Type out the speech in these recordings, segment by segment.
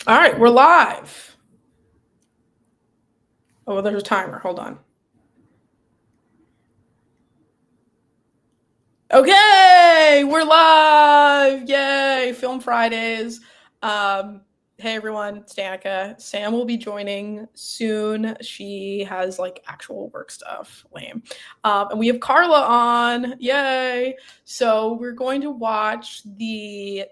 All right, we're live. Oh, there's a timer. Hold on. Okay, we're live. Yay, Film Fridays. Hey everyone, it's Danica. Sam will be joining soon. She has like actual work stuff. Lame. And we have Carla on. Yay. So we're going to watch the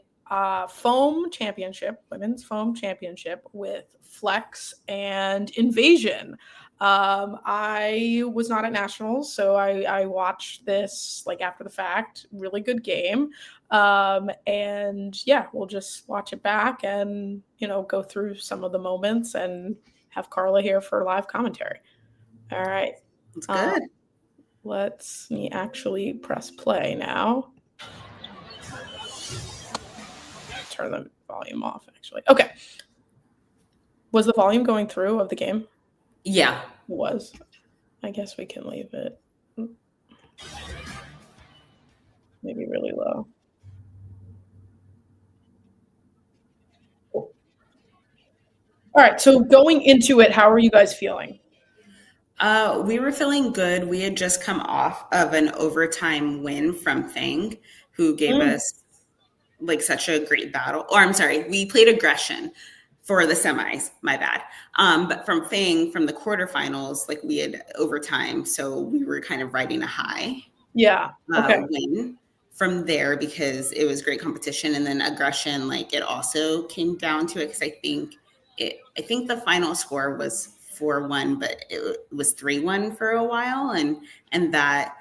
foam championship, women's foam championship with Flex and Invasion. I was not at nationals, so I watched this like after the fact. Really good game. And yeah, we'll just watch it back and go through some of the moments and have Carla here for live commentary. All right. It's good. Let's me actually press play now. Turn the volume off, actually. Okay. Was the volume going through of the game? Yeah. It was. I guess we can leave it maybe really low. Cool. All right. So going into it, how are you guys feeling? We were feeling good. We had just come off of an overtime win from Fang, who gave us like such a great battle. Or I'm sorry, we played aggression for the semis. My bad. But from Fang, from the quarterfinals, like we had overtime, so we were kind of riding a high. Yeah. Okay. Win from there because it was great competition, and then aggression, like it also came down to it because I think the final score was 4-1, but it was 3-1 for a while, and that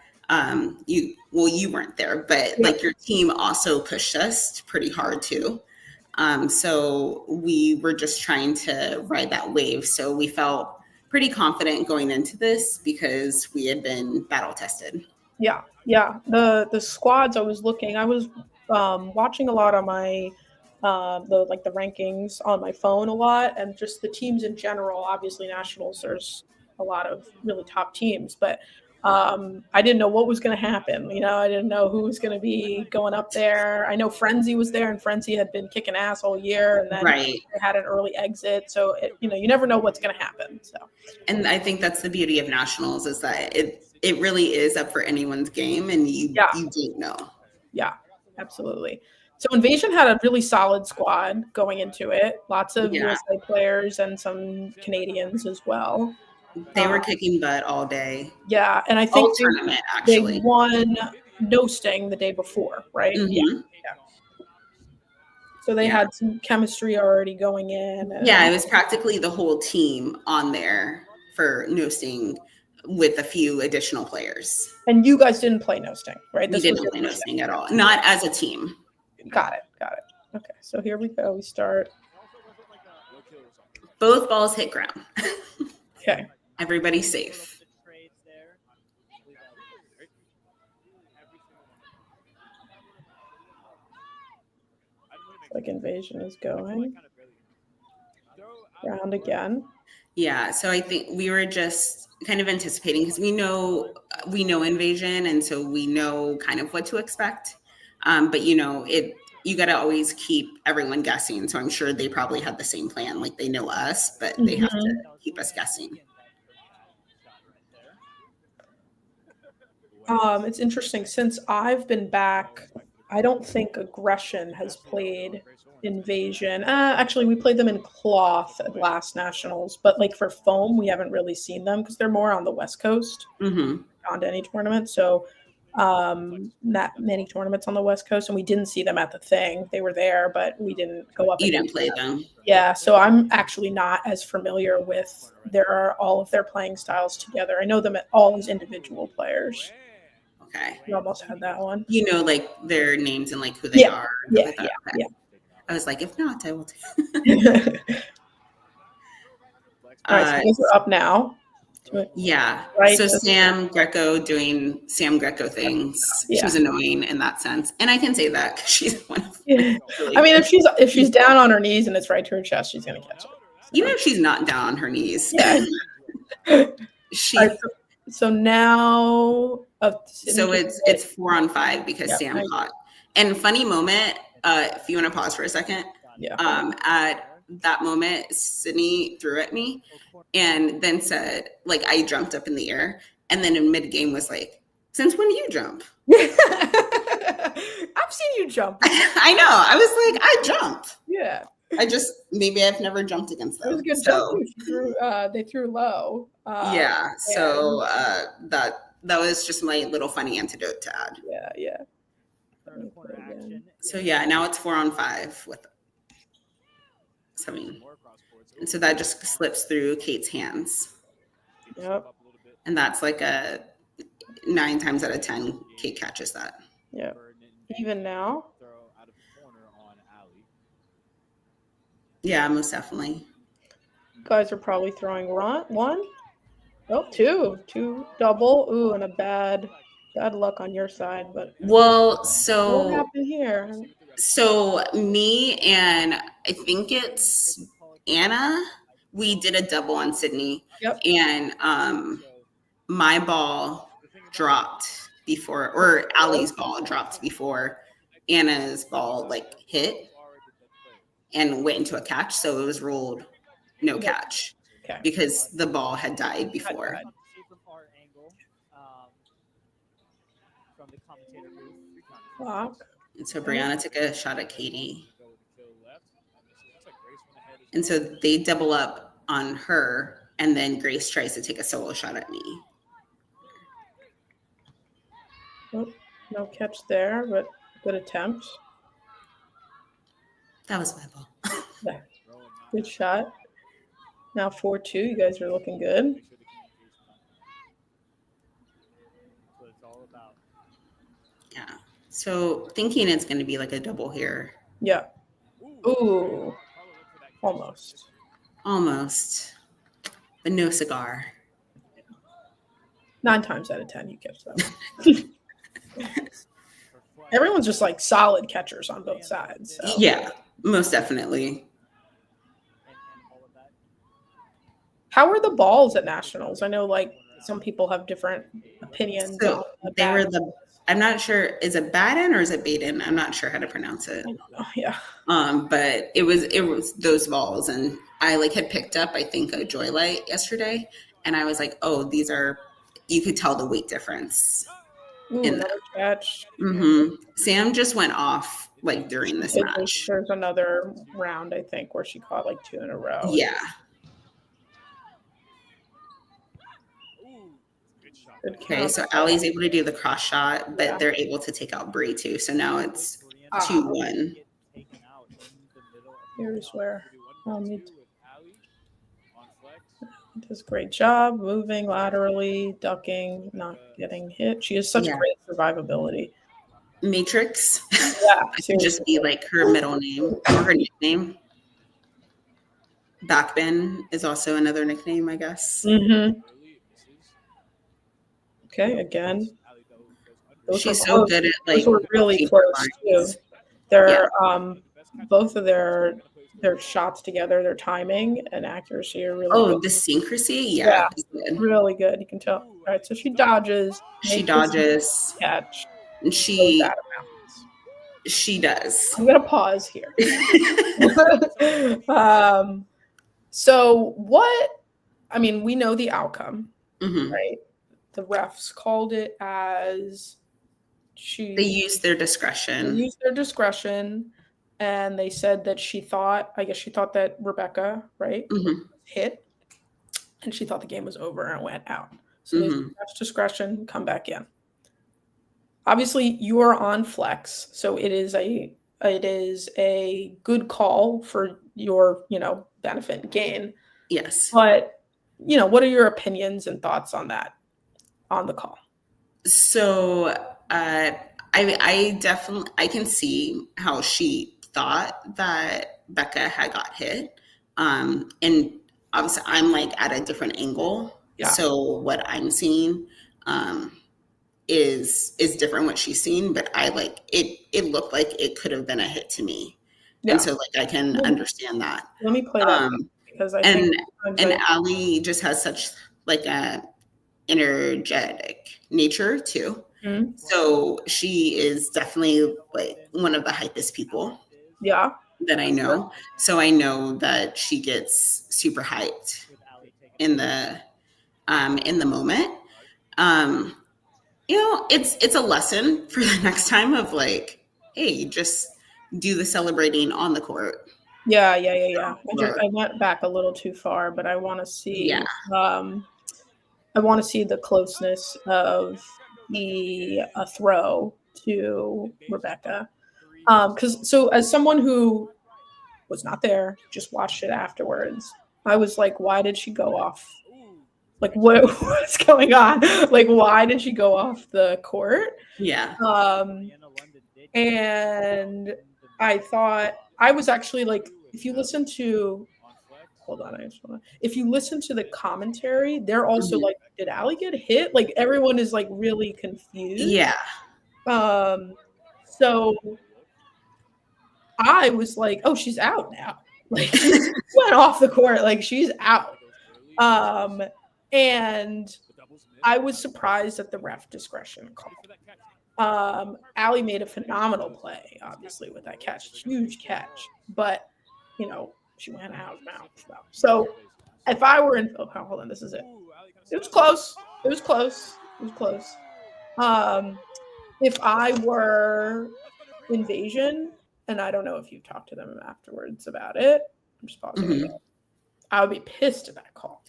you weren't there, but like your team also pushed us pretty hard too. So we were just trying to ride that wave. So we felt pretty confident going into this because we had been battle tested. Yeah. The squads I was watching a lot on my the rankings on my phone a lot, and just the teams in general. Obviously, nationals, there's a lot of really top teams, but I didn't know what was going to happen. I didn't know who was going to be going up there. I know Frenzy was there, and Frenzy had been kicking ass all year, and then they had an early exit. So you never know what's going to happen. So, and I think that's the beauty of nationals is that it really is up for anyone's game, and you don't know. Yeah, absolutely. So Invasion had a really solid squad going into it. Lots of USA players and some Canadians as well. They were kicking butt all day. Yeah, and I think all tournament actually. They won No Sting the day before, right? Mm-hmm. Yeah. So they had some chemistry already going in. Yeah, it was practically the whole team on there for No Sting with a few additional players. And you guys didn't play No Sting, right? We didn't play No Sting at all. Not as a team. Got it. Okay, so here we go. We start. Both balls hit ground. Okay. Everybody's safe. Like Invasion is going. Round again. Yeah, so I think we were just kind of anticipating because we know Invasion, and so we know kind of what to expect. But you got to always keep everyone guessing. So I'm sure they probably had the same plan. Like they know us, but they have to keep us guessing. It's interesting. Since I've been back, I don't think Aggression has played Invasion. Actually, we played them in Cloth at last nationals, but like for foam, we haven't really seen them because they're more on the West Coast. Gone to any tournament, so not many tournaments on the West Coast, and we didn't see them at the thing. They were there, but we didn't go up. You didn't play them. Yeah, so I'm actually not as familiar with all of their playing styles together. I know them all as individual players. Okay. You almost had that one. You know, like their names and like who they are. Yeah. I was like, if not, I will. All right, so these are up now. Yeah. Right. So Sam Greco doing Sam Greco things. Yeah. She was annoying in that sense, and I can say that because she's one of. Really I mean, if she's down on her knees and it's right to her chest, she's gonna catch it. So. Even if she's not down on her knees. Yeah. So now. So it's 4-on-5 because Sam caught. And funny moment, if you want to pause for a second. Yeah. At that moment, Sydney threw at me and then said, like, I jumped up in the air. And then in mid-game was like, since when do you jump? I've seen you jump. I know. I was like, I jumped. Yeah. Maybe I've never jumped against them. It was a good jump. They threw low. Yeah. So that was just my little funny antidote to add. Yeah. So yeah, now it's 4-on-5 with 7. And so that just slips through Kate's hands. Yep. And that's like a 9 times out of 10, Kate catches that. Yep. Even now? Yeah, most definitely. You guys are probably throwing one? Oh, two double. Ooh, and a bad luck on your side, but well, so what happened here? So me and I think it's Anna, we did a double on Sydney. Yep. And my ball dropped before, or Allie's ball dropped before Anna's ball like hit and went into a catch. So it was ruled no catch because the ball had died before. Fuck. And so Brianna took a shot at Katie. And so they double up on her, and then Grace tries to take a solo shot at me. Oh, no catch there, but good attempt. That was my ball. Yeah. Good shot. Now 4-2. You guys are looking good. Yeah. So thinking it's going to be like a double here. Yeah. Ooh. Almost. But no cigar. 9 times out of 10, you catch that. Everyone's just like solid catchers on both sides. So. Yeah, most definitely. How were the balls at Nationals? I know like some people have different opinions. So they were I'm not sure, is it Baden or is it Baden? I'm not sure how to pronounce it. I don't know, yeah. But it was those balls, and I like had picked up, I think, a Joylight yesterday, and I was like, oh, these are, you could tell the weight difference. Ooh, another catch. Mm-hmm. Sam just went off like during this match. There's another round, I think, where she caught like 2 in a row. Yeah. Okay, so Allie's able to do the cross shot, but they're able to take out Brie too. So now it's 2-1. Here's where does a great job moving laterally, ducking, not getting hit. She has such great survivability. Matrix. Yeah, could just be like her middle name or her nickname. Backbin is also another nickname, I guess. Mm-hmm. Okay, again. She's so good at like. Those were really close too. They're both of their shots together, their timing and accuracy are really good. The synchrony, yeah, really good. You can tell. All right, so she dodges. Catch. And she does. I'm gonna pause here. So what? I mean, we know the outcome, right? The refs called it as they used their discretion. And they said that she thought that Rebecca, right, hit, and she thought the game was over and went out. So refs discretion, come back in. Obviously, you are on flex, so it is a good call for your, benefit and gain. Yes. But, what are your opinions and thoughts on that? On the call. So I can see how she thought that Becca had got hit. And obviously I'm like at a different angle. Yeah. So what I'm seeing is different what she's seen, but I like it looked like it could have been a hit to me. Yeah. And so like I can understand that. Let me play that because I think Allie just has such like a energetic nature too. So she is definitely like one of the hypest people. Yeah. that I know. So I know that she gets super hyped in the moment. Um, it's a lesson for the next time of like, hey, just do the celebrating on the court. Yeah. I went back a little too far, but I want to Yeah. see. I want to see the closeness of the throw to Rebecca. Because so as someone who was not there, just watched it afterwards, I was like, why did she go off? Like, what's going on? Like, why did she go off the court? Yeah. And I thought I was actually like, if you listen to hold on, I just wanna if you listen to the commentary, they're also Mhm. like, did Allie get hit? Like everyone is like really confused. Yeah. So I was like, oh, she's out now. Like she went off the court, like she's out. And I was surprised at the ref discretion call. Allie made a phenomenal play, obviously, with that catch, huge catch, but she went out of bounds. So if I were in, hold on, this is it. It was close. It was close. It was close. If I were Invasion, and I don't know if you talked to them afterwards about it, I'm just pausing it. I would be pissed at that call.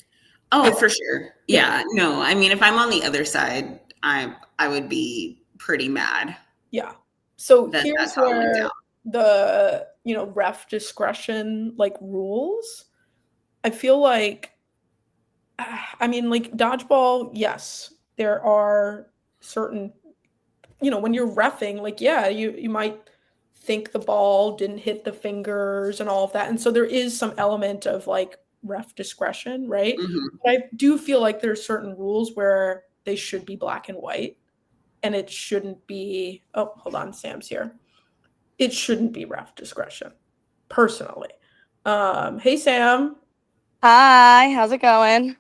Oh, for sure. Yeah. No, I mean, if I'm on the other side, I would be pretty mad. Yeah. So that here's that's how it went where down. the ref discretion like rules. I feel like I mean like dodgeball, yes, there are certain when you're reffing, like yeah, you might think the ball didn't hit the fingers and all of that. And so there is some element of like ref discretion, right? Mhm. But I do feel like there's certain rules where they should be black and white and it shouldn't be hold on, Sam's here. It shouldn't be ref discretion, personally. Hey Sam. Hi, how's it going?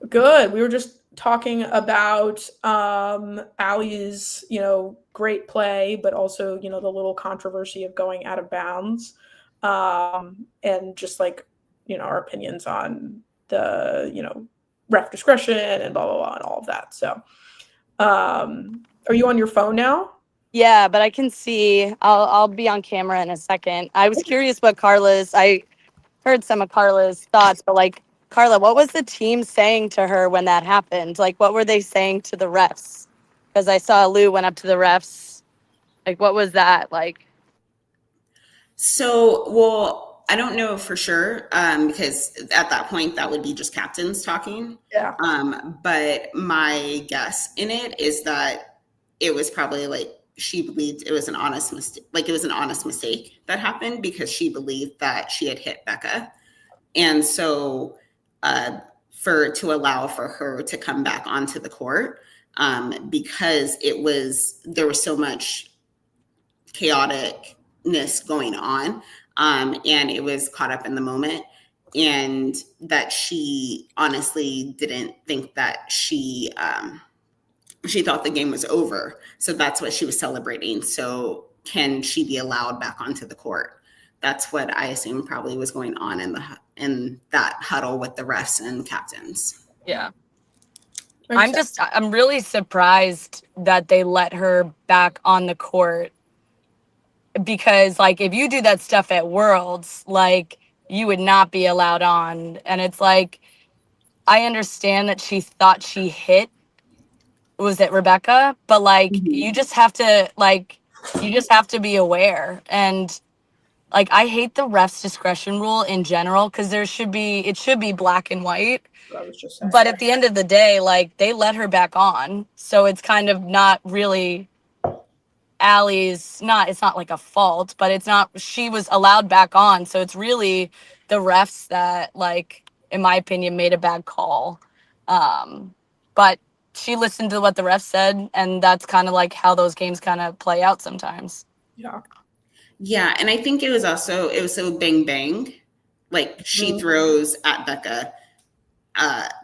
Good. We were just talking about Allie's, great play, but also, the little controversy of going out of bounds. And just like, our opinions on the, ref discretion and blah blah blah and all of that. So are you on your phone now? Yeah, but I can see. I'll be on camera in a second. I was curious what Carla's. I heard some of Carla's thoughts, but like Carla, what was the team saying to her when that happened? Like, what were they saying to the refs? Because I saw Lou went up to the refs. Like, what was that like? So, well, I don't know for sure because at that point that would be just captains talking. Yeah. But my guess in it is that it was probably like she believed it was an honest mistake. Like it was an honest mistake that happened because she believed that she had hit Becca, and so to allow for her to come back onto the court because there was so much chaoticness going on, and it was caught up in the moment, and that she honestly didn't think that she thought the game was over, so that's what she was celebrating. So can she be allowed back onto the court? That's what I assume probably was going on in that huddle with the refs and captains. Yeah. I'm really surprised that they let her back on the court because like if you do that stuff at Worlds, like you would not be allowed on. And it's like I understand that she thought she hit was it Rebecca, but like you just have to be aware. And like I hate the ref's discretion rule in general because it should be black and white. I was just saying. But at the end of the day, like they let her back on. So it's kind of not really it's not like a fault, but it's not, she was allowed back on. So it's really the refs that, like, in my opinion, made a bad call. But she listened to what the refs said, and that's kind of like how those games kind of play out sometimes. Yeah. Yeah. And I think it was so bang bang. Like she throws at Becca.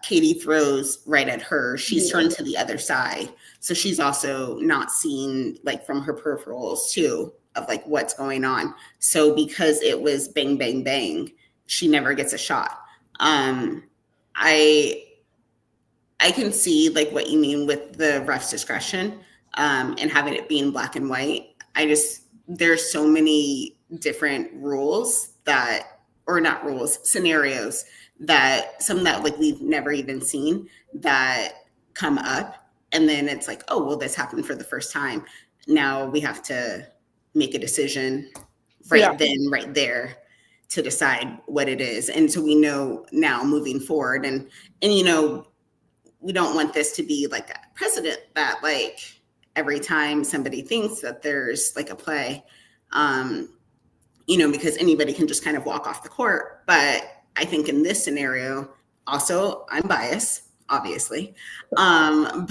Katie throws right at her. She's turned to the other side. So she's also not seen like from her peripherals too. of like what's going on. So because it was bang, bang, bang, she never gets a shot. I can see like what you mean with the ref's discretion, and having it be in black and white. There's so many different rules that, or not rules, scenarios that some that like we've never even seen that come up. And then it's like, oh, well, this happened for the first time. Now we have to make a decision then, right there, to decide what it is. And so we know now moving forward, and we don't want this to be like a precedent that like every time somebody thinks that there's like a play, because anybody can just kind of walk off the court. But I think in this scenario, also, I'm biased, obviously. But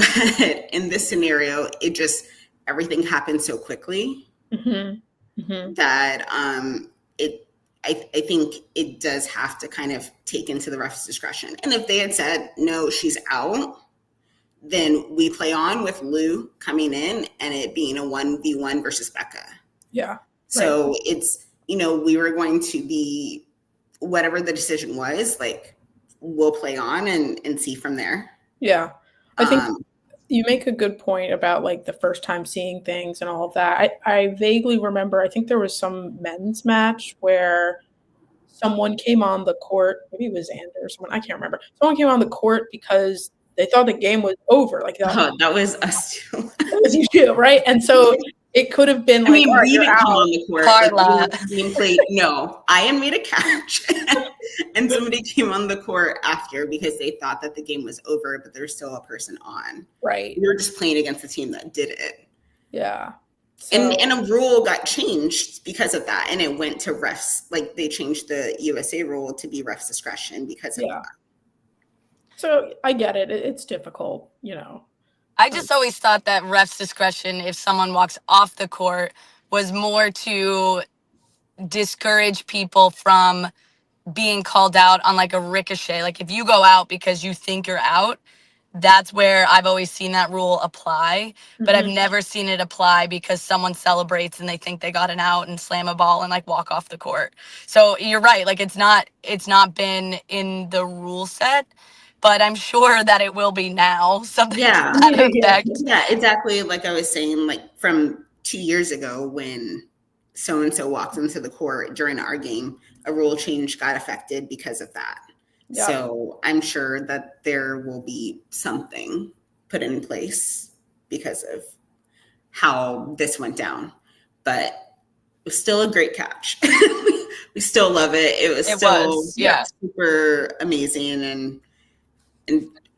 in this scenario, everything happened so quickly that I think it does have to kind of take into the ref's discretion. And if they had said, no, she's out, then we play on with Lou coming in and it being a 1v1 versus Becca. Yeah. So right. It's, we were going to be, whatever the decision was, like, we'll play on and see from there. Yeah. I think you make a good point about like the first time seeing things and all of that. I vaguely remember, I think there was some men's match where someone came on the court, maybe it was Xander or someone, I can't remember. Someone came on the court because they thought the game was over. Like that was us too. That was you too, right? And so it could have been like, we didn't come on the court. Carla. No, I had made a catch and somebody came on the court after because they thought that the game was over, but there's still a person on. Right. We were just playing against the team that did it. Yeah. So, and a rule got changed because of that. And it went to refs. Like they changed the USA rule to be refs discretion because of that. So I get it. It's difficult, I just always thought that ref's discretion, if someone walks off the court, was more to discourage people from being called out on like a ricochet. Like if you go out because you think you're out, that's where I've always seen that rule apply. But I've never seen it apply because someone celebrates and they think they got an out and slam a ball and like walk off the court. So you're right. Like it's not been in the rule set, but I'm sure that it will be now. Something to that effect. Yeah, exactly. Like I was saying, like from 2 years ago when so-and-so walked into the court during our game, a rule change got affected because of that. Yeah. So I'm sure that there will be something put in place because of how this went down. But it was still a great catch. We still love it. It was super amazing, and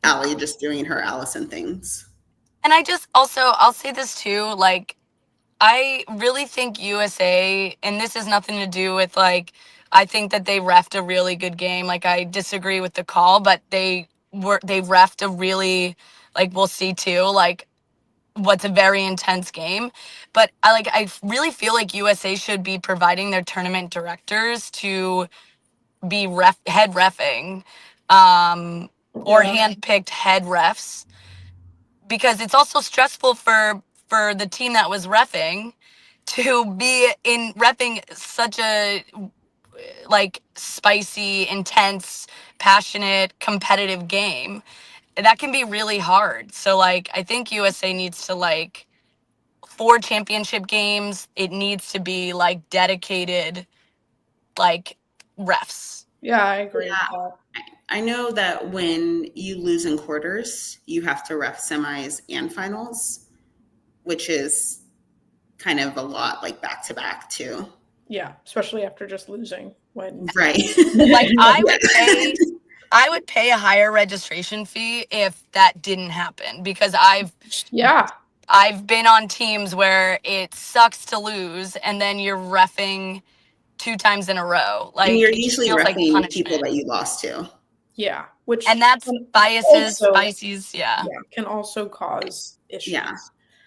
Allie just doing her Allison things. And I'll say this too, like, I really think USA, and this has nothing to do with like, I think that they reffed a really good game. Like I disagree with the call, but they reffed a really, like, we'll see too, like what's a very intense game. But I really feel like USA should be providing their tournament directors to be head reffing, or handpicked head refs, because it's also stressful for the team that was reffing to be in reffing such a like spicy, intense, passionate, competitive game. That can be really hard. So like I think USA needs to, like, for championship games, it needs to be like dedicated like refs. Yeah, I agree with that. I know that when you lose in quarters, you have to ref semis and finals, which is kind of a lot, like back to back too. Yeah, especially after just losing. Right. Like I would pay a higher registration fee if that didn't happen, because I've been on teams where it sucks to lose and then you're reffing 2 times in a row. Like, and you're usually reffing like people that you lost to. Yeah, and that's biases, spices. Yeah, can also cause issues. Yeah,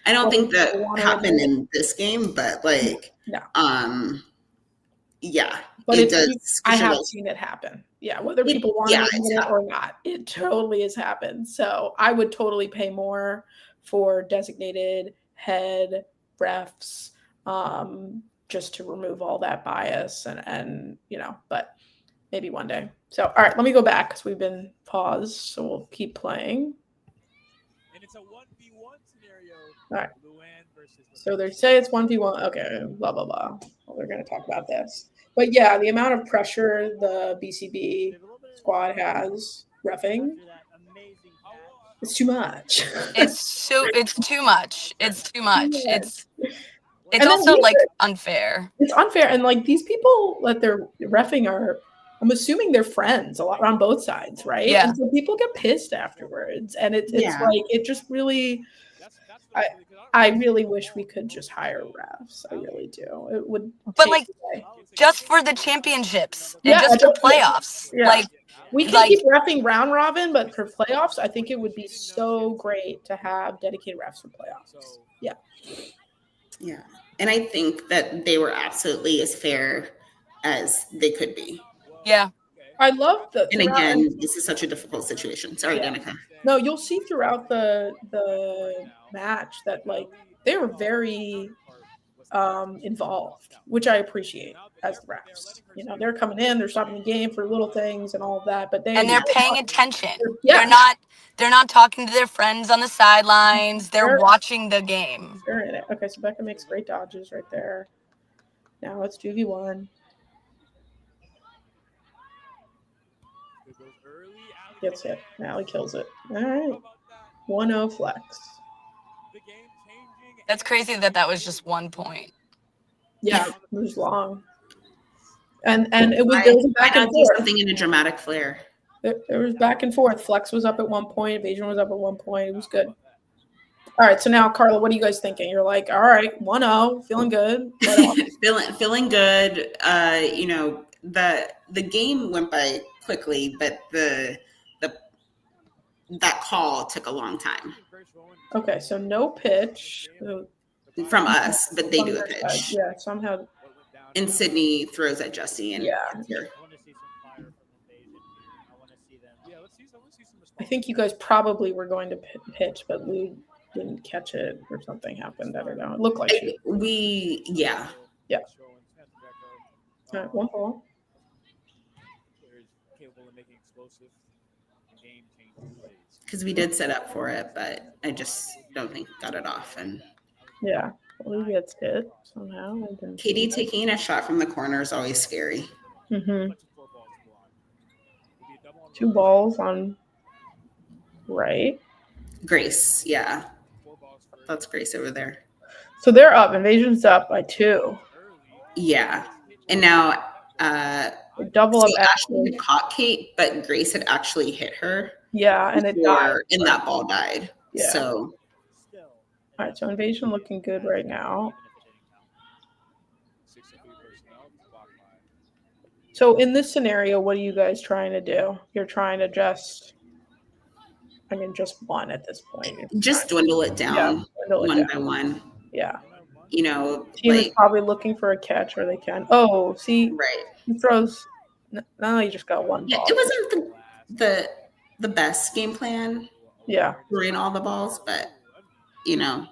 I don't think that happened in this game, but like, yeah, but it does. I have seen it happen. Yeah, whether people want it or not, it totally has happened. So I would totally pay more for designated head refs. just to remove all that bias and but maybe one day. So, all right, let me go back because we've been paused, so we'll keep playing. And it's a 1v1 scenario. All right. Versus so they say it's 1v1. Okay, blah, blah, blah. Well, they're going to talk about this. But yeah, the amount of pressure the BCB squad has reffing, it's too much. It's too much. It's too much. It's And also like unfair. It's unfair. And like these people that they're reffing are, I'm assuming they're friends a lot on both sides, right? Yeah. And so people get pissed afterwards. And it's like, it just really, I really wish we could just hire refs. I really do. It would. But like, just for the championships and Yeah, just for playoffs. Yeah. Like, we can keep reffing round robin, but for playoffs, I think it would be so great to have dedicated refs for playoffs. Yeah. Yeah. And I think that they were absolutely as fair as they could be. Yeah. I love the. And again, this is such a difficult situation. Sorry, Danica. No, you'll see throughout the match that like they were very involved, which I appreciate as the refs. You know, they're coming in, they're stopping the game for little things and all of that, but they're paying attention. They're not talking to their friends on the sidelines. They're watching the game. They're in it. Okay, so Becca makes great dodges right there. Now it's 2v1. Gets it. Now he kills it. All right. 1-0 flex. That's crazy that was just 1 point. Yeah, it was long. And it was there was back and forth. Something in a dramatic flair. There was back and forth. Flex was up at 1 point. Evasion was up at 1 point. It was good. All right, so now Carla, what are you guys thinking? You're like, all right, 1-0, feeling good. feeling good. You know, the game went by quickly, but that call took a long time. Okay, so no pitch from us, but they do a pitch. Yeah, somehow. And Sydney throws at Jesse, and I think you guys probably were going to pitch, but we didn't catch it or something happened. I don't know. It looked like yeah. All right, 1 ball. Because we did set up for it, but I just don't think got it off. And yeah, well, he gets hit somehow. Katie taking a shot from the corner is always scary. Mm-hmm. 2 balls on right. Grace, yeah. That's Grace over there. So they're up. Invasion's up by 2. Yeah. And now double up. Ashley caught Kate, but Grace had actually hit her. Yeah, and it died. And that ball died. Yeah. So. All right, so Invasion looking good right now. So in this scenario, what are you guys trying to do? You're trying to just one at this point. Just dwindle it down one by one. Yeah. You know, team is probably looking for a catch where they can. Oh, see, right. He throws. No, you just got 1 ball. It wasn't the best game plan. Yeah. Throwing all the balls, but you know,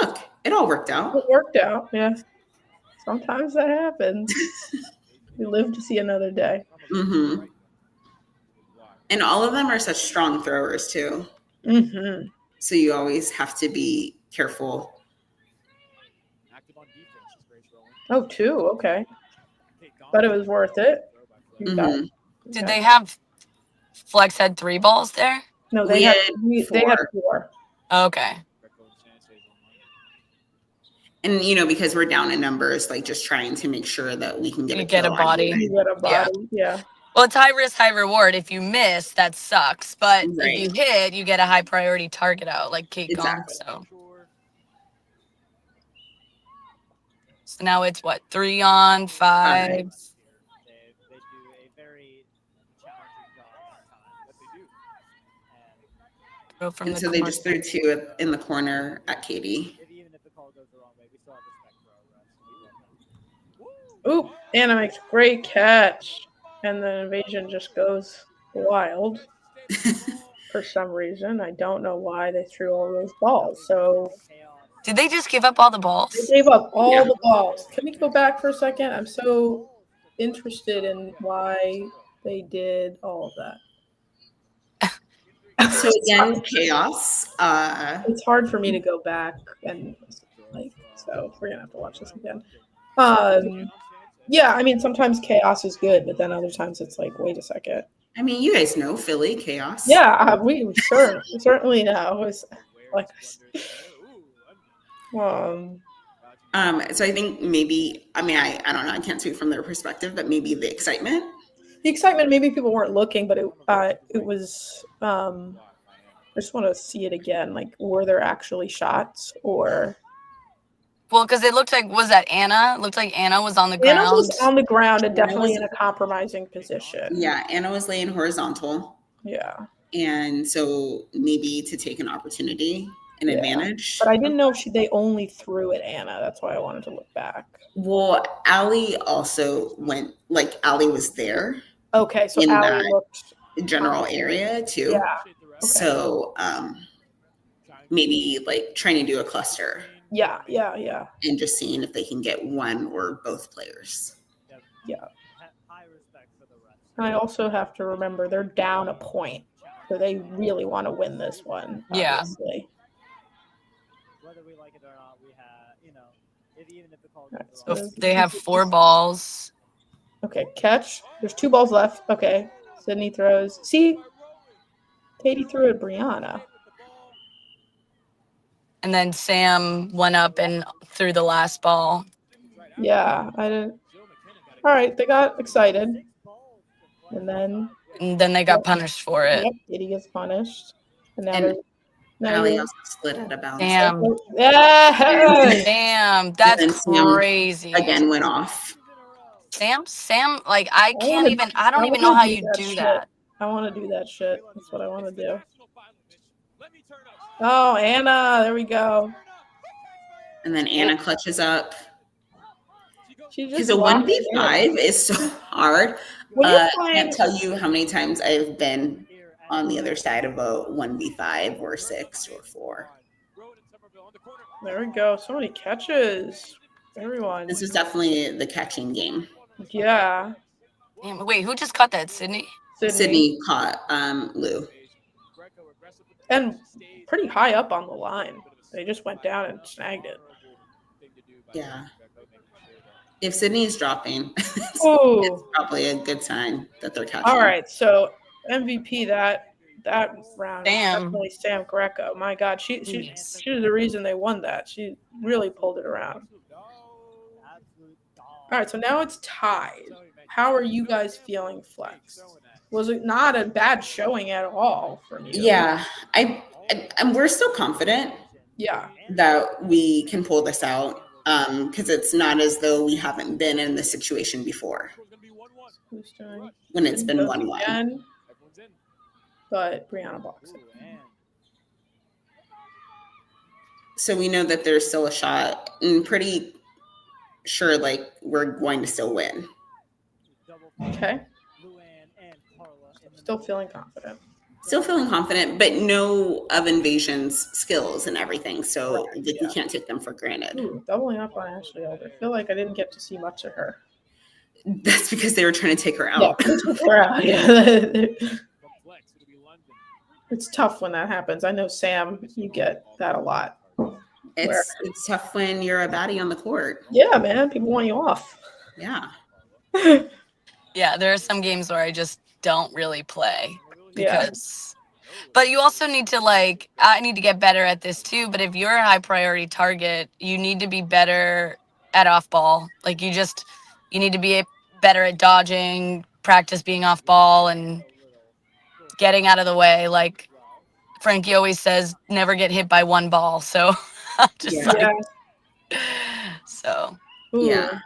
look, it all worked out. It worked out, yeah. Sometimes that happens. We live to see another day. Mm-hmm. And all of them are such strong throwers too. Mm-hmm. So you always have to be careful. Oh, 2, okay. But it was worth it. Mm-hmm. Did they have Flex had 3 balls there? No, they had 4. Okay. And you know, because we're down in numbers, like just trying to make sure that we can get a body. Yeah. Well, it's high risk, high reward. If you miss, that sucks. But if you hit, you get a high priority target out, like Kate Gong. So now it's what, 3 on 5. They do a very challenging job. And so they just threw 2 in the corner at Katie. Oop, Anna makes a great catch. And the Invasion just goes wild for some reason. I don't know why they threw all those balls. So Did they just give up all the They balls? gave up all Yeah. the balls. Can we go back for a second? I'm so interested in why they did all of that. So again, chaos. It's hard for me to go back and so we're gonna have to watch this again. Yeah, I mean sometimes chaos is good, but then other times it's like, wait a second. I mean, you guys know Philly chaos. Yeah, we certainly know. It's like So I think maybe, I mean, I don't know, I can't speak from their perspective, but maybe the excitement. maybe people weren't looking, but it was I just want to see it again. Like, were there actually shots or Well, because it looked like, was that Anna? It looked like Anna was on the ground. Anna was on the ground and Anna definitely was- in a compromising position. Yeah, Anna was laying horizontal. Yeah. And so maybe to take an opportunity, an advantage. But I didn't know if they only threw at Anna. That's why I wanted to look back. Well, Allie also went, like Allie was there Okay, so in Allie that looked general area too. Yeah. So maybe like trying to do a cluster Yeah. and just seeing if they can get one or both players. Yeah. And I also have to remember they're down a point. So they really want to win this one. Yeah. Obviously. Whether we like it or not, we have, even if the call Right, goes so wrong. So they have 4 balls. Okay, catch. There's 2 balls left. Okay. Sydney throws. See? Katie threw at Brianna. And then Sam went up and threw the last ball. Yeah, I didn't. All right, they got excited. And then they got punished for it. Yep, Katie gets punished. And now And they're Allie also split out of bounds. Damn. Yeah. Damn, And then that's Sam crazy. again went off. Sam, like I don't even know how you do that. I want to do that shit. That's what I want to do. Oh, Anna, there we go. And then Anna clutches up. She Because just a locked it 1v5 is so hard. When you're I playing- can't tell you how many times I've been on the other side of a 1v5 or 6 or 4. There we go. So many catches. Everyone. This is definitely the catching game. Yeah. Damn, wait, who just caught that? Sydney? Sydney caught Lou. And pretty high up on the line. They just went down and snagged it. Yeah. If Sydney is dropping, it's Oh. probably a good sign that they're catching. All right. So MVP that round. Damn. Definitely Sam Greco. My God, she was the reason they won that. She really pulled it around. All right. So now it's tied. How are you guys feeling, Flex? Was it not a bad showing at all from you? Yeah. We're still confident Yeah. that we can pull this out because it's not as though we haven't been in this situation before Who's doing? when it's been 1-1. Again, but Brianna blocks it. So we know that there's still a shot and pretty sure like we're going to still win. Okay. Still feeling confident. Still feeling confident, but know of Invasion's skills and everything. So Right, we can't take them for granted. Ooh, doubling up on Ashley Elder. I feel like I didn't get to see much of her. That's because they were trying to take her out. Yeah. It's tough when that happens. I know, Sam, you get that a lot. It's tough when you're a baddie on the court. Yeah, man. People want you off. Yeah. Yeah, there are some games where I just don't really play Yeah. because but you also need to I need to get better at this too, but if you're a high priority target, you need to be better at off ball. Like you need to be better at dodging, practice being off ball and getting out of the way. Like Frankie always says, never get hit by one ball. So I'm just so Ooh, Yeah.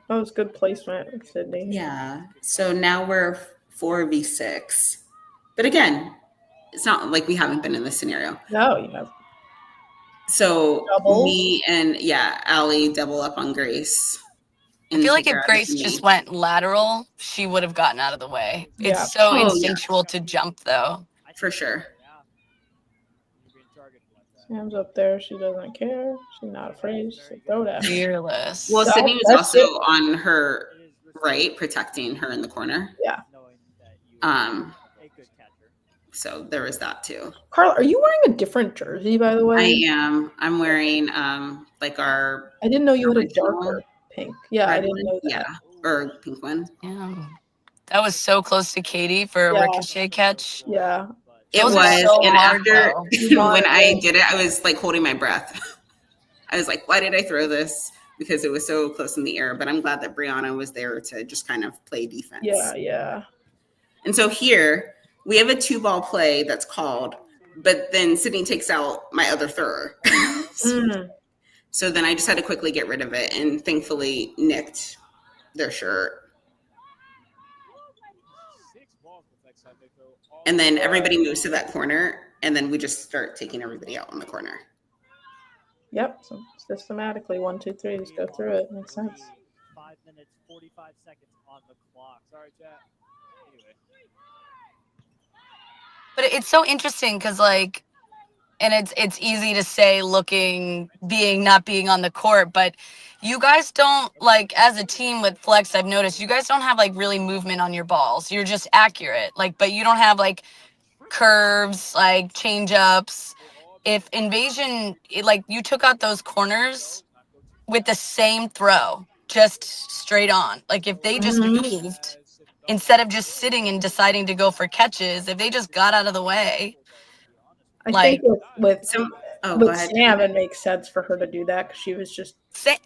that was good placement, Sydney. Yeah. So now we're 4v6. But again, it's not like we haven't been in this scenario. No, you have. So Double? me and Allie double up on Grace. I feel like if Grab Grace me. just went lateral, she would have gotten out of the way. Yeah. It's so Oh, yeah. instinctual to jump though. For sure. Sam's up there. She doesn't care. She's not afraid. She said, throw that. Fearless. Well, Sydney was That's also it. on her right, protecting her in the corner. Yeah. So there was that too. Carla, are you wearing a different jersey, by the way? I am. I'm wearing like our. I didn't know you had a original darker pink. Yeah, I red didn't one. know that. Yeah, or pink one. Yeah. That was so close to Katie for a Yeah. ricochet catch. Yeah. It Those was, are so and hard, after though. when I did it, I was like holding my breath. I was like, why did I throw this? Because it was so close in the air. But I'm glad that Brianna was there to just kind of play defense. Yeah, yeah. And so here we have a 2-ball play that's called, but then Sydney takes out my other thrower. So then I just had to quickly get rid of it, and thankfully nicked their shirt. And then everybody moves to that corner, and then we just start taking everybody out on the corner. Yep. So systematically, 1, 2, 3, just go through it. Makes sense. 5 minutes, 45 seconds on the clock. Sorry, chat. Anyway. But it's so interesting because, like, and it's easy to say not being on the court, but you guys don't, like, as a team with Flex, I've noticed you guys don't have like really movement on your balls. You're just accurate, like, but you don't have like curves, like change ups. If Invasion, like, you took out those corners with the same throw, just straight on. Like, if they just moved instead of just sitting and deciding to go for catches, if they just got out of the way. I Like, think with go ahead. Sam, it makes sense for her to do that because she was just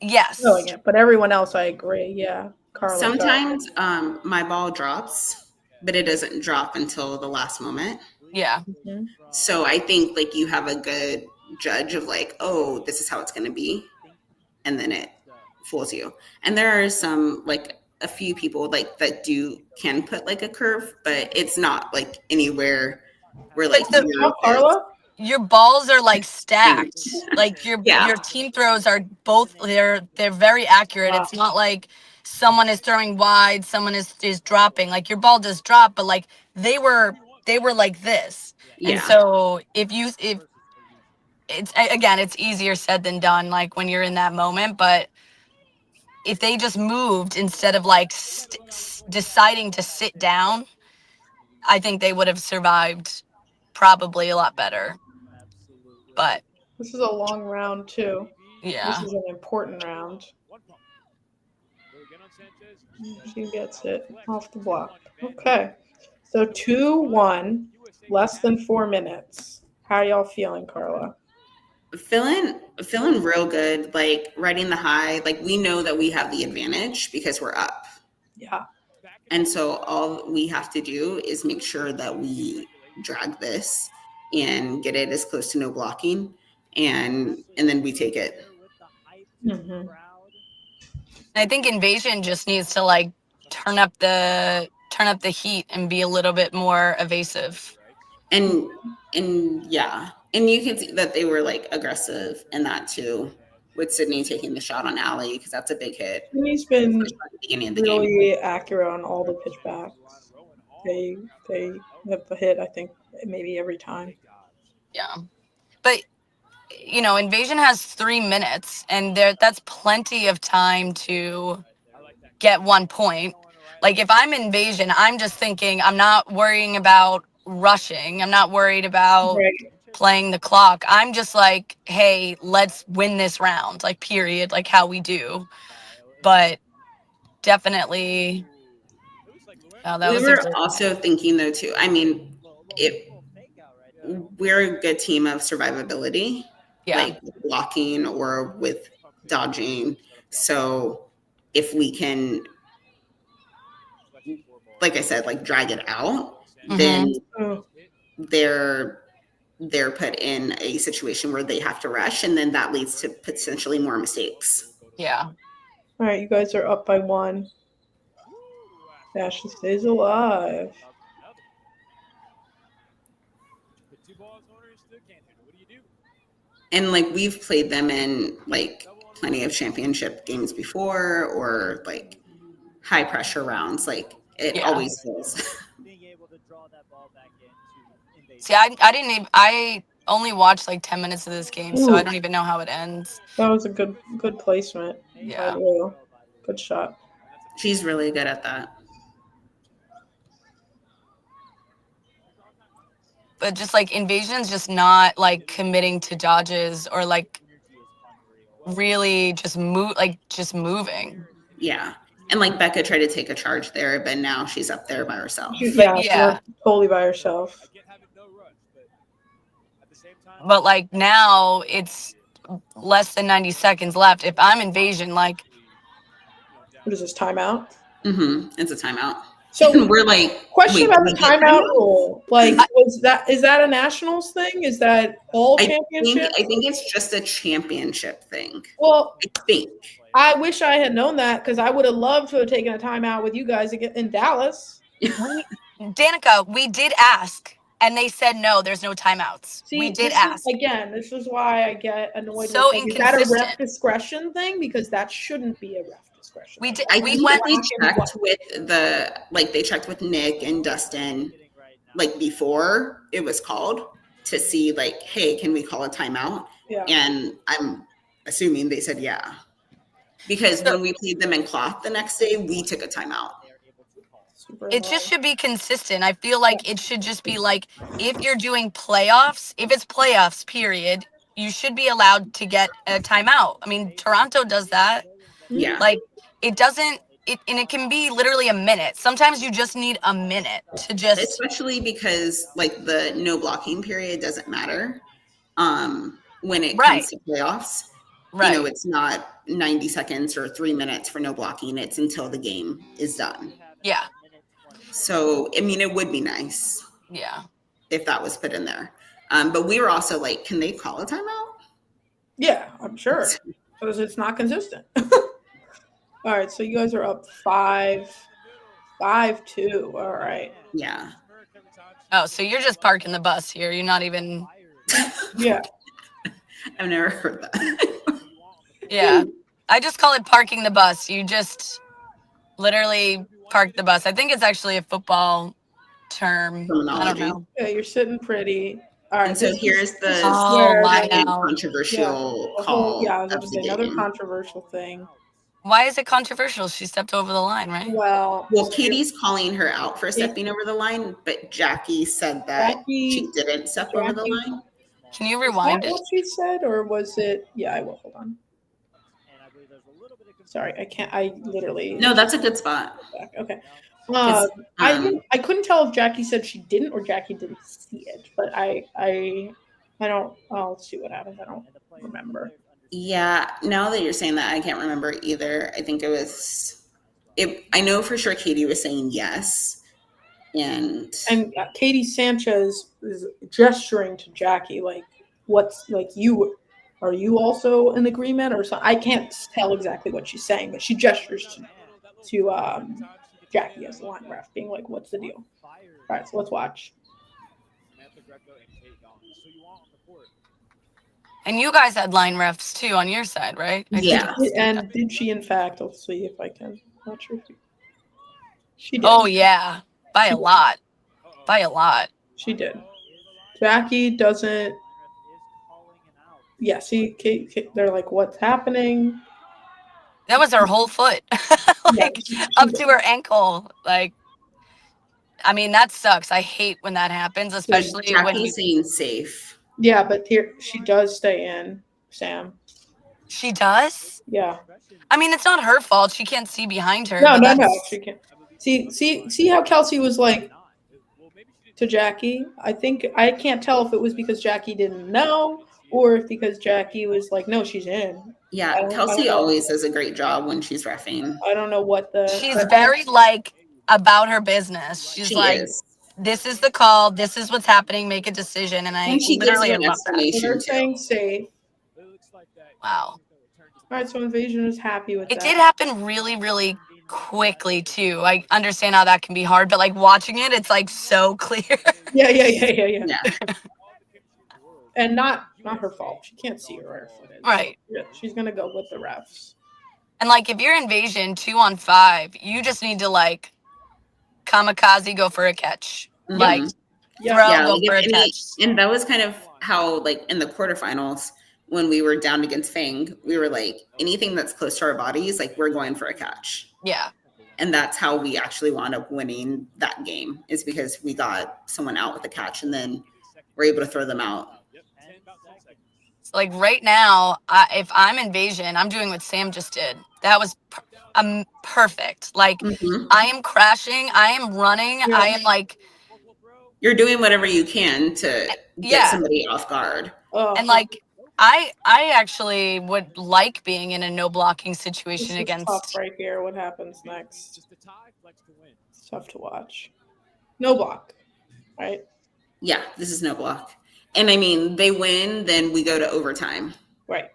yes. throwing it. But everyone else, I agree. Yeah, Carla. Sometimes my ball drops, but it doesn't drop until the last moment. Yeah. Mm-hmm. So I think like you have a good judge of like, oh, this is how it's going to be, and then it fools you. And there are some like a few people like that can put like a curve, but it's not like anywhere where like Carla. Your balls are like stacked. Like your team throws are both they're very accurate. It's not like someone is throwing wide, someone is dropping. Like your ball does drop, but like they were like this. Yeah. And so if it's, again, it's easier said than done, like when you're in that moment, but if they just moved instead of like deciding to sit down, I think they would have survived probably a lot better. But this is a long round too. Yeah. This is an important round. She gets it off the block. Okay. So 2-1, less than 4 minutes. How are y'all feeling, Carla? Feeling real good, like riding the high. Like we know that we have the advantage because we're up. Yeah. And so all we have to do is make sure that we drag this and get it as close to no blocking, and then we take it. Mm-hmm. I think Invasion just needs to like turn up the heat and be a little bit more evasive. And yeah, and you can see that they were like aggressive in that too, with Sydney taking the shot on Allie because that's a big hit. Sydney's been really accurate on all the pitchbacks. They have a hit, I think, maybe every time. Yeah, but you know, Invasion has 3 minutes, and that's plenty of time to get 1 point. Like if I'm Invasion, I'm just thinking, I'm not worrying about rushing. I'm not worried about playing the clock. I'm just like, hey, let's win this round, like period, like how we do. But definitely, we were also thinking though too. I mean, we're a good team of survivability, like blocking or with dodging. So if we can, like I said, like drag it out, then they're put in a situation where they have to rush, and then that leads to potentially more mistakes. Yeah. All right, you guys are up by 1. Ashley stays alive. And like we've played them in like plenty of championship games before, or like high pressure rounds. Like it always feels. See, I only watched like 10 minutes of this game, so I don't even know how it ends. That was a good placement. Yeah. By Lou. Good shot. She's really good at that. But just like Invasion's just not like committing to dodges or like really just moving. Yeah. And like Becca tried to take a charge there, but now she's up there by herself. Yeah. Totally by herself. But like now it's less than 90 seconds left. If I'm Invasion, like, what is this, timeout? It's a timeout. So we're like, question about the timeout rule. Like, is that a nationals thing? Is that all championships? I think it's just a championship thing. Well, I think. I wish I had known that because I would have loved to have taken a timeout with you guys in Dallas. Danica, we did ask. And they said, no, there's no timeouts. See, we did ask. Again, this is why I get annoyed. So with inconsistent. Is that a ref discretion thing? Because that shouldn't be a ref discretion. We did. I think they checked with they checked with Nick and Dustin, like before it was called to see like, hey, can we call a timeout? Yeah. And I'm assuming they said yeah. Because when we played them in cloth the next day, we took a timeout. It just should be consistent. I feel like it should just be like, if you're doing playoffs, if it's playoffs, period, you should be allowed to get a timeout. I mean, Toronto does that. Yeah. Like, it doesn't, and it can be literally a minute. Sometimes you just need a minute to just. Especially because, like, the no blocking period doesn't matter when it comes to playoffs. Right. You know, it's not 90 seconds or 3 minutes for no blocking. It's until the game is done. Yeah. So, I mean, it would be nice. Yeah. If that was put in there. But we were also like, can they call a timeout? Yeah, I'm sure. Because it's not consistent. All right, so you guys are up 5-2. All right. Yeah. Oh, so you're just parking the bus here. You're not even. Yeah. I've never heard that. Yeah. I just call it parking the bus. You just literally park the bus. I think it's actually a football term. Terminology. I don't know. Yeah, you're sitting pretty. All right. And so here's the controversial call. Yeah, another controversial thing. Why is it controversial? She stepped over the line, right? Well, Katie's calling her out for stepping over the line, but Jackie said that she didn't step over the line. Can you rewind it? What she said, or was it? Yeah, I will. Hold on. Sorry, I can't. I literally. No, that's a good spot. Okay. I couldn't tell if Jackie said she didn't or Jackie didn't see it, but I don't. I'll see what happens. I don't remember. Yeah, now that you're saying that, I can't remember either. I think it was. I know for sure Katie was saying yes, and Katie Sanchez is gesturing to Jackie like, "What's like you? Are you also in agreement or something?" I can't tell exactly what she's saying, but she gestures to Jackie as the line ref, being like, "What's the deal?" All right, so let's watch. And you guys had line refs too on your side, right? Yeah. And did she, in fact? I'll see if I can. Not sure. She did. Oh yeah, by a lot. By a lot. She did. Jackie doesn't. Yeah, see, they're like, "What's happening?" That was her whole foot, like up to her ankle. Like, I mean, that sucks. I hate when that happens, especially when Jackie's saying safe. Yeah, but here she does stay in, Sam. She does? Yeah. I mean, it's not her fault. She can't see behind her. No. She can't. See how Kelsey was like to Jackie? I can't tell if it was because Jackie didn't know or if because Jackie was like, no, she's in. Yeah, Kelsey always does a great job when she's reffing. I don't know what she's very like about her business. She's this is the call. This is what's happening. Make a decision. And she literally gives an explanation. They're saying safe. Wow. All right, so Invasion is happy with that. It did happen really, really quickly too. I understand how that can be hard, but like watching it, it's like so clear. Yeah. And not her fault. She can't see her footage. Right. Yeah, she's gonna go with the refs. And like if you're Invasion 2-on-5, you just need to like kamikaze go for a catch. Mm-hmm. Like Yeah. throw, Yeah, go like for a if any, catch. and that was kind of how, like in the quarterfinals, when we were down against Fang, we were like, anything that's close to our bodies, like we're going for a catch. Yeah. And that's how we actually wound up winning that game, is because we got someone out with a catch and then we're able to throw them out. So like right now, if I'm Invasion, I'm doing what Sam just did. That was perfect. Like Mhm. I am crashing. I am running. Yeah. I am like, You're doing whatever you can to get yeah. somebody off guard. Oh, And like, I actually would like being in a no blocking situation this is tough against. right here. What happens next? It's tough to watch. No block, right? Yeah, this is no block. And I mean, they win, then we go to overtime. Right.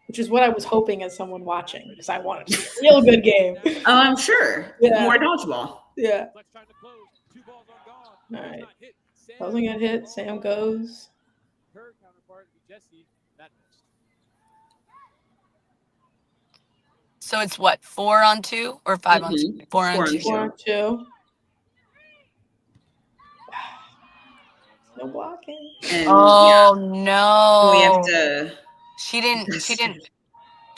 Which is what I was hoping as someone watching, because I wanted to see a real good game. Oh, I'm sure. Yeah. More dodgeball. Yeah. All right. Doesn't get hit. Sam goes. So it's what, 4-on-2 or 5-on-2? Mhm. 4-on-2. 4-2. No blocking. And Oh we no! have to. She didn't.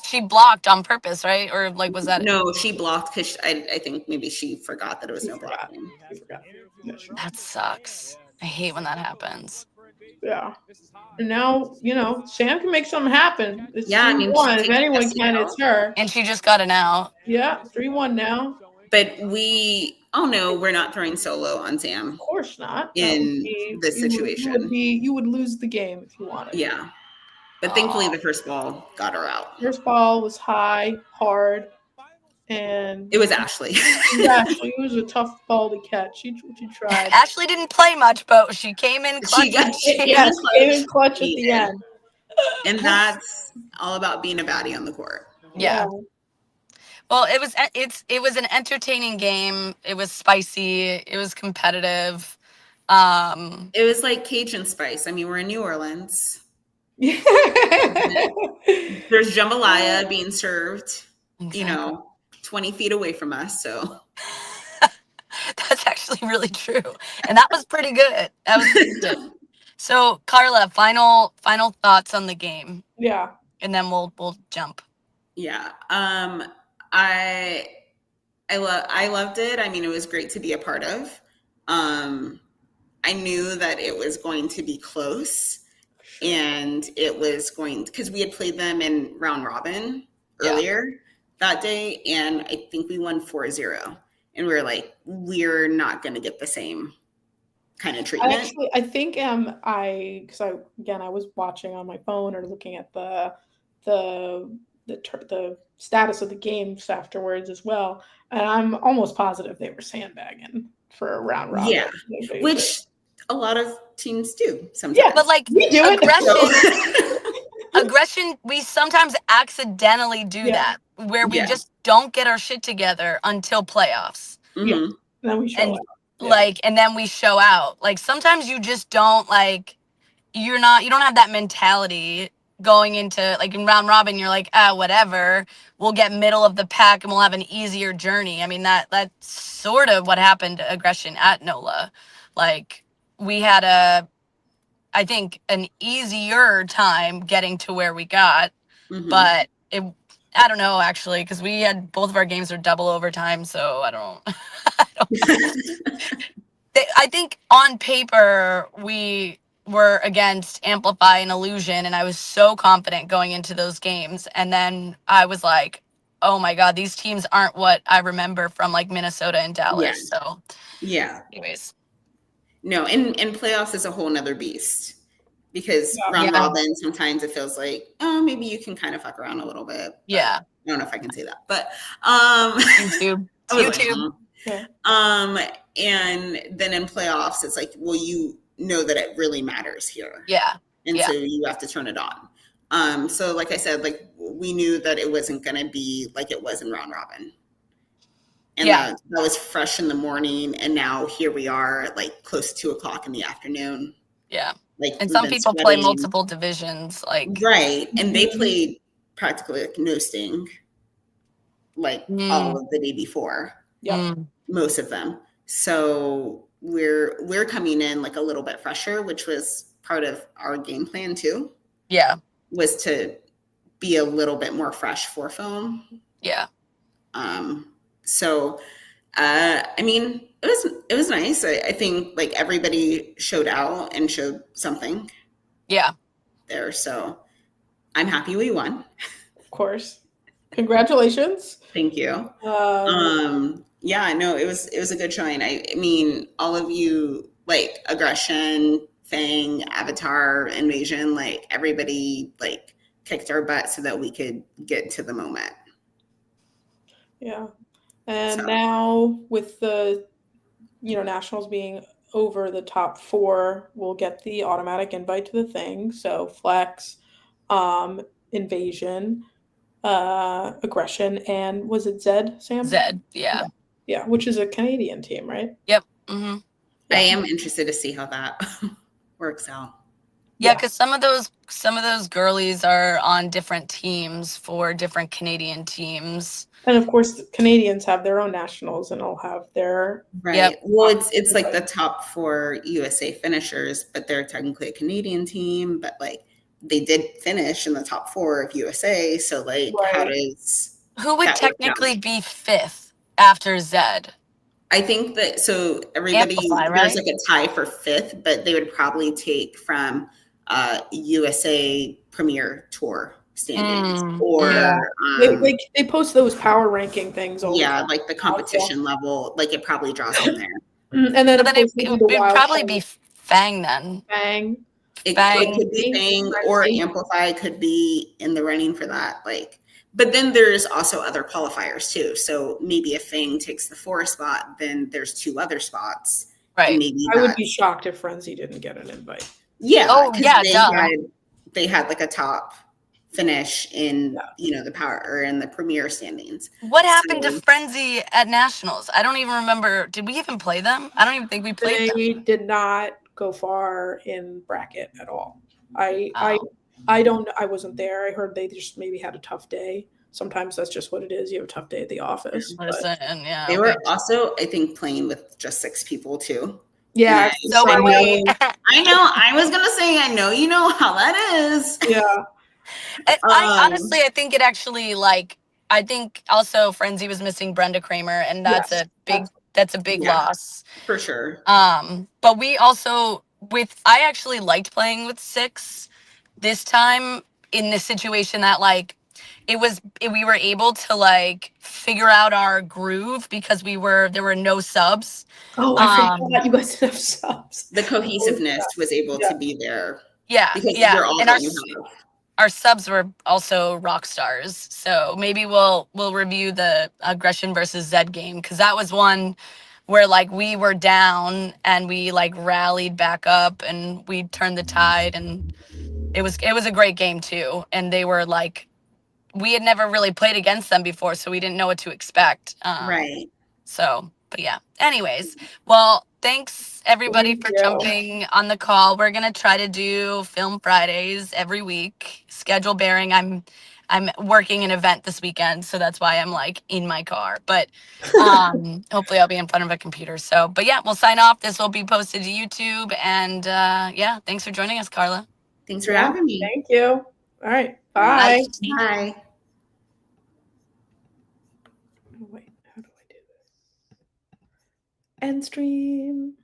She blocked on purpose, right? Or like, was that? No, she blocked because I think maybe she forgot that it was no blocking. He forgot. That sucks. I hate when that happens. Yeah. And now, Sam can make something happen. It's Yeah, I mean, 3-1. she If takes anyone Jesse can, out. it's her. And she just got an out. Yeah, 3-1 now. But we're not throwing solo on Sam Of course not. in this situation. You would lose the game if you wanted. Yeah. But thankfully, the first ball got her out. First ball was high, hard, and It was Ashley. Actually, it was a tough ball to catch. She tried. Ashley didn't play much, but she came in clutch. She got- Yes, came in clutch at the end. And that's all about being a baddie on the court. Yeah. Well, it was an entertaining game. It was spicy. It was competitive. It was like Cajun spice. I mean, we're in New Orleans. There's jambalaya being served, Exactly. 20 feet away from us. So That's actually really true. And that was pretty good. That was pretty good. So, Carla, final thoughts on the game. Yeah. And then we'll jump. Yeah. I loved it. I mean, it was great to be a part of. I knew that it was going to be close, and it was because we had played them in round robin earlier that day, and I think we won 4-0. And we were like, we're not going to get the same kind of treatment. I think because I was watching on my phone or looking at the status of the games afterwards as well, and I'm almost positive they were sandbagging for a round robin. Yeah, which a lot of teams do sometimes. Yeah, but like we do aggression, we sometimes accidentally do that, where we just don't get our shit together until playoffs. Mm-hmm. Yeah, and then we show out. And then we show out. Like sometimes you just don't you don't have that mentality going into like in round robin. You're like, whatever, we'll get middle of the pack and we'll have an easier journey. I mean, that's sort of what happened to aggression at NOLA. Like we had I think an easier time getting to where we got, but I don't know actually, because we had both of our games were double overtime, so I don't. I think on paper we were against Amplify and Illusion, and I was so confident going into those games, and then I was like, oh my god, these teams aren't what I remember from like Minnesota and Dallas. So anyways. No, and playoffs is a whole nother beast, because round robin, sometimes it feels like, maybe you can kind of fuck around a little bit. Yeah. I don't know if I can say that, but YouTube. And then in playoffs, it's like, well, you know that it really matters here. Yeah. And so you have to turn it on. So like I said, like we knew that it wasn't going to be like it was in round robin. And that was fresh in the morning. And now here we are at like close to 2:00 in the afternoon. Yeah. Like, and some people play multiple divisions. Right. And they played practically like no sting, like all of the day before. Yeah. Most of them. So we're coming in like a little bit fresher, which was part of our game plan too. Yeah. Was to be a little bit more fresh for film. Yeah. So I mean, it was nice. I think like everybody showed out and showed something. Yeah. There. So I'm happy we won. Of course. Congratulations. Thank you. Yeah, no, it was a good showing. I mean, all of you, like Aggression, Fang, Avatar, Invasion, like everybody like kicked our butt so that we could get to the moment. Yeah. And So. now with the, nationals being over the top 4, we'll get the automatic invite to the thing. So Flex, Invasion, Aggression, and was it Zed, Sam? Zed, yeah. Yeah, which is a Canadian team, right? Yep. Mm-hmm. Yeah. I am interested to see how that works out. Yeah, because some of those girlies are on different teams for different Canadian teams. And of course, the Canadians have their own nationals, and they'll have their right. Yep. Well, it's like the top 4 USA finishers, but they're technically a Canadian team. But like they did finish in the top 4 of USA, so like how does who would technically be 5th after Zed? I think that so everybody Amplify, right? There's like a tie for 5th, but they would probably take from USA Premier Tour standings or they post those power ranking things. Yeah, like the competition level, like it probably draws from there. And then, it would probably be Fang then. Fang. It could be Fang or Amplify could be in the running for that. Like, but then there's also other qualifiers too. So maybe if Fang takes the 4 spot, then there's 2 other spots. Right. Maybe I would be shocked if Frenzy didn't get an invite. Yeah. Oh yeah, they had like a top finish in the power or in the premier standings. What happened to Frenzy at Nationals? I don't even remember. Did we even play them? I don't even think we played them. They did not go far in bracket at all. I don't. I wasn't there. I heard they just maybe had a tough day. Sometimes that's just what it is. You have a tough day at the office. They were also, I think, playing with just 6 people too. Yeah. So were we. I know. I was gonna say, I know you know how that is. Yeah. I honestly, I think it actually I think also Frenzy was missing Brenda Kramer, and that's a big loss for sure. But we also I actually liked playing with 6 this time in this situation that we were able to figure out our groove because there were no subs. Oh, I forgot you guys didn't have subs. The cohesiveness was able to be there. Yeah, because and our subs were also rock stars. So maybe we'll review the Aggression versus Zed game because that was one where we were down and we rallied back up and we turned the tide, and it was a great game too. And they were we had never really played against them before, so we didn't know what to expect. Right. So, but yeah. Anyways, well, thanks everybody for jumping on the call. We're gonna try to do Film Fridays every week. Schedule bearing. I'm working an event this weekend, so that's why I'm in my car. But hopefully I'll be in front of a computer. So, but yeah, we'll sign off. This will be posted to YouTube, and yeah, thanks for joining us, Carla. Thanks for having me. Thank you. All right. Bye. Bye. Wait, how do I do this? End stream.